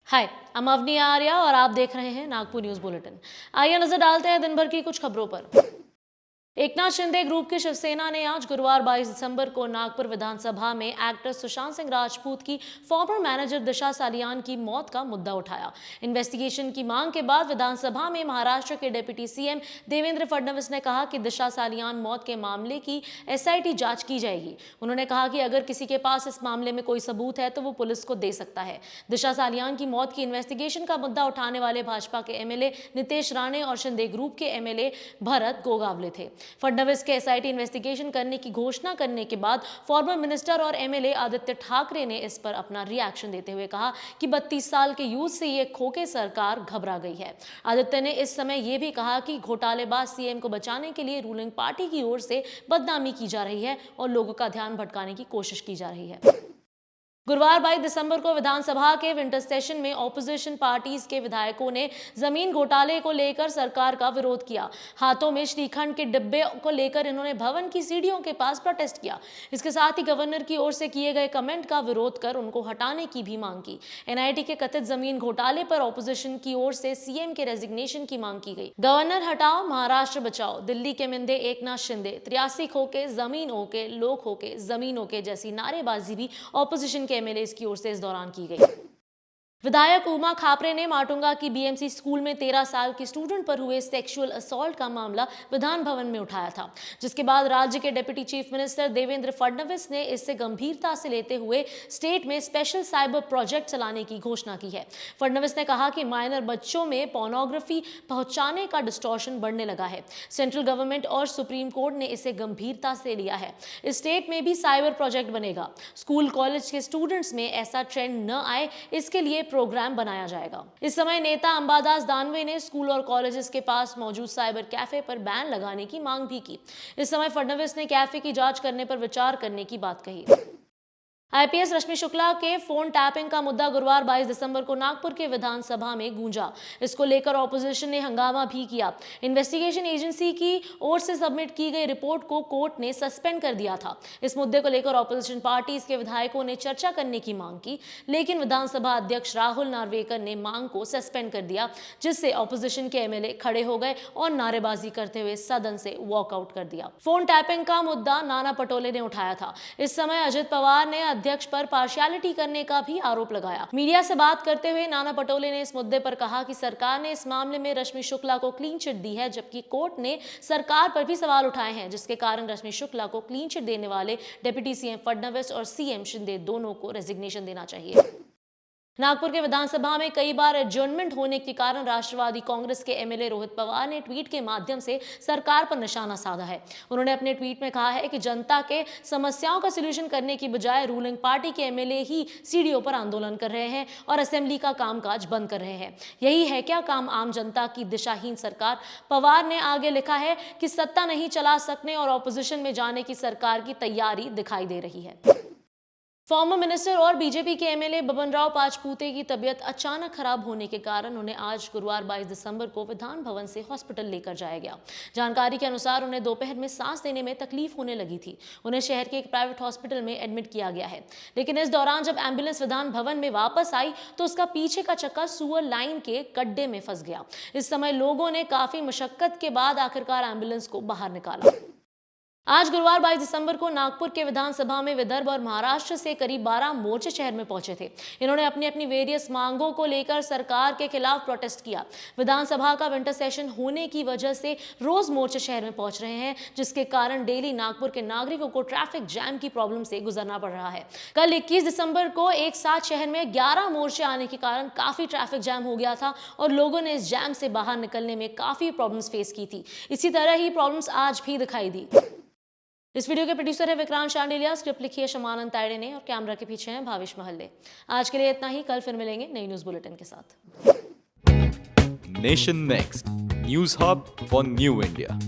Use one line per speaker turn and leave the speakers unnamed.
हाय, I'm Avani Arya और आप देख रहे हैं नागपुर न्यूज बुलेटिन। आइए नजर डालते हैं दिन भर की कुछ खबरों पर। एकनाथ शिंदे ग्रुप की शिवसेना ने आज गुरुवार 22 दिसंबर को नागपुर विधानसभा में एक्टर सुशांत सिंह राजपूत की फॉर्मर मैनेजर दिशा सालियान की मौत का मुद्दा उठाया। इन्वेस्टिगेशन की मांग के बाद विधानसभा में महाराष्ट्र के डिप्टी सीएम देवेंद्र फडणवीस ने कहा कि दिशा सालियान मौत के मामले की एसआईटी जांच की जाएगी। उन्होंने कहा कि अगर किसी के पास इस मामले में कोई सबूत है तो वो पुलिस को दे सकता है। दिशा सालियान की मौत की इन्वेस्टिगेशन का मुद्दा उठाने वाले भाजपा के एमएलए नितेश राणे और शिंदे ग्रुप के एमएलए भरत गोगावले थे। फडणवीस के एसआईटी इन्वेस्टिगेशन करने की घोषणा करने के बाद फॉर्मर मिनिस्टर और एमएलए आदित्य ठाकरे ने इस पर अपना रिएक्शन देते हुए कहा कि 32 साल के यूथ से ये खोके सरकार घबरा गई है। आदित्य ने इस समय यह भी कहा कि घोटालेबाज सीएम को बचाने के लिए रूलिंग पार्टी की ओर से बदनामी की जा रही है और लोगों का ध्यान भटकाने की कोशिश की जा रही है। गुरुवार 22 दिसंबर को विधानसभा के विंटर सेशन में ऑपोजिशन पार्टीज के विधायकों ने जमीन घोटाले को लेकर सरकार का विरोध किया। हाथों में श्रीखंड के डिब्बे को लेकर इन्होंने भवन की सीढ़ियों के पास प्रोटेस्ट किया। इसके साथ ही गवर्नर की ओर से किए गए कमेंट का विरोध कर उनको हटाने की भी मांग की। एनआईटी के कथित जमीन घोटाले पर ऑपोजिशन की ओर से सीएम के रेजिग्नेशन की मांग की गई। गवर्नर हटाओ, महाराष्ट्र बचाओ, दिल्ली के मिंदे एकनाथ शिंदे, 83 खोके जमीन ओके, लोग होके जमीन ओके जैसी नारेबाजी भी ऑपोजिशन के एमएलए की ओर से इस दौरान की गई। विधायक उमा खापरे ने माटुंगा की बीएमसी स्कूल में 13 साल की स्टूडेंट पर हुए सेक्सुअल असॉल्ट का मामला विधान भवन में उठाया था, जिसके बाद राज्य के deputy chief minister Devendra Fadnavis ने इसे गंभीरता से लेते हुए स्टेट में स्पेशल साइबर प्रोजेक्ट चलाने की घोषणा की है। फडणवीस ने कहा कि माइनर बच्चों में पोर्नोग्राफी पहुंचाने का डिस्टॉर्शन बढ़ने लगा है। सेंट्रल गवर्नमेंट और सुप्रीम कोर्ट ने इसे गंभीरता से लिया है। स्टेट में भी साइबर प्रोजेक्ट बनेगा। स्कूल कॉलेज के स्टूडेंट्स में ऐसा ट्रेंड न आए, इसके लिए प्रोग्राम बनाया जाएगा। इस समय नेता अंबादास दानवे ने स्कूल और कॉलेजेस के पास मौजूद साइबर कैफे पर बैन लगाने की मांग भी की। इस समय फडणवीस ने कैफे की जांच करने पर विचार करने की बात कही। आईपीएस रश्मि शुक्ला के फोन टैपिंग का मुद्दा गुरुवार 22 दिसंबर को नागपुर के विधानसभा में गूंजा। इसको लेकर ऑपोजिशन ने हंगामा भी किया। इन्वेस्टिगेशन एजेंसी की ओर से सबमिट की गई रिपोर्ट को कोर्ट ने सस्पेंड कर दिया था। इस मुद्दे को लेकर ऑपोजिशन पार्टीज के विधायकों ने चर्चा करने की मांग की, लेकिन विधानसभा अध्यक्ष राहुल नार्वेकर ने मांग को सस्पेंड कर दिया, जिससे ऑपोजिशन के एमएलए खड़े हो गए और नारेबाजी करते हुए सदन से वॉकआउट कर दिया। फोन टैपिंग का मुद्दा नाना पटोले ने उठाया था। इस समय अजित पवार ने अध्यक्ष पर पार्शियलिटी करने का भी आरोप लगाया। मीडिया से बात करते हुए नाना पटोले ने इस मुद्दे पर कहा कि सरकार ने इस मामले में रश्मि शुक्ला को क्लीन चिट दी है, जबकि कोर्ट ने सरकार पर भी सवाल उठाए हैं, जिसके कारण रश्मि शुक्ला को क्लीन चिट देने वाले डिप्टी सीएम फडणवीस और सीएम शिंदे दोनों को रेजिग्नेशन देना चाहिए। नागपुर के विधानसभा में कई बार एडजर्नमेंट होने के कारण राष्ट्रवादी कांग्रेस के एमएलए रोहित पवार ने ट्वीट के माध्यम से सरकार पर निशाना साधा है। उन्होंने अपने ट्वीट में कहा है कि जनता के समस्याओं का सलूशन करने की बजाय रूलिंग पार्टी के एमएलए ही सीढ़ियों पर आंदोलन कर रहे हैं और असेंबली का कामकाज बंद कर रहे हैं। यही है क्या काम आम जनता की दिशाहीन सरकार। पवार ने आगे लिखा है कि सत्ता नहीं चला सकने और ऑपोजिशन में जाने की सरकार की तैयारी दिखाई दे रही है। फॉर्मर मिनिस्टर और बीजेपी के एमएलए बबन राव पाचपुते की तबीयत अचानक खराब होने के कारण उन्हें आज गुरुवार 22 दिसंबर को विधान भवन से हॉस्पिटल लेकर जाया गया। जानकारी के अनुसार उन्हें दोपहर में सांस लेने में तकलीफ होने लगी थी। उन्हें शहर के एक प्राइवेट हॉस्पिटल में एडमिट किया गया है, लेकिन इस दौरान जब एम्बुलेंस विधान भवन में वापस आई तो उसका पीछे का चक्का सुअर लाइन के गड्ढे में फंस गया। इस समय लोगों ने काफी मशक्कत के बाद आखिरकार एम्बुलेंस को बाहर निकाला। आज गुरुवार 22 दिसंबर को नागपुर के विधानसभा में विदर्भ और महाराष्ट्र से करीब 12 मोर्चे शहर में पहुंचे थे। इन्होंने अपनी अपनी वेरियस मांगों को लेकर सरकार के खिलाफ प्रोटेस्ट किया। विधानसभा का विंटर सेशन होने की वजह से रोज मोर्चे शहर में पहुंच रहे हैं, जिसके कारण डेली नागपुर के नागरिकों को ट्रैफिक जैम की प्रॉब्लम से गुजरना पड़ रहा है। कल 21 दिसंबर को एक साथ शहर में 11 मोर्चे आने के कारण काफी ट्रैफिक जैम हो गया था और लोगों ने इस जैम से बाहर निकलने में काफी प्रॉब्लम्स फेस की थी। इसी तरह ही प्रॉब्लम्स आज भी दिखाई दी। इस वीडियो के प्रोड्यूसर है विक्रांत शांडिलिया, स्क्रिप्ट लिखी है शमानंद तायडे ने और कैमरा के पीछे हैं भाविश महल्ले। आज के लिए इतना ही। कल फिर मिलेंगे नई न्यूज बुलेटिन के साथ।
Nation next news hub for new India.